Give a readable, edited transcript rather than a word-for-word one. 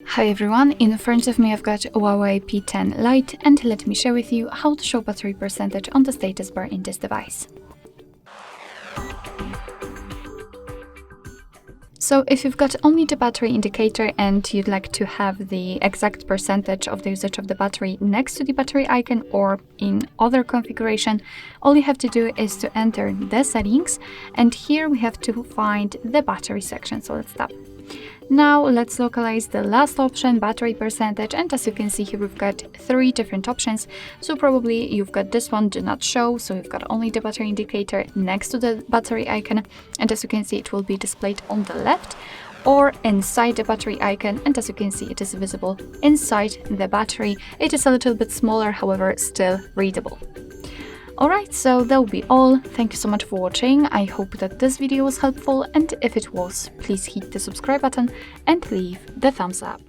Hi everyone, in front of me I've got HUAWEI P10 Lite, and let me share with you how to show battery percentage on the status bar in this device. So if you've got only the battery indicator and you'd like to have the exact percentage of the usage of the battery next to the battery icon or in other configuration, all you have to do is to enter the settings, and here we have to find the battery section, so let's tap. Now let's localize the last option, battery percentage, and as you can see here we've got 3 different options. So probably you've got this one, do not show, so you've got only the battery indicator next to the battery icon, and as you can see it will be displayed on the left, or inside the battery icon, and as you can see it is visible inside the battery. It is a little bit smaller, however still readable. Alright, so that will be all. Thank you so much for watching. I hope that this video was helpful, and if it was, please hit the subscribe button and leave the thumbs up.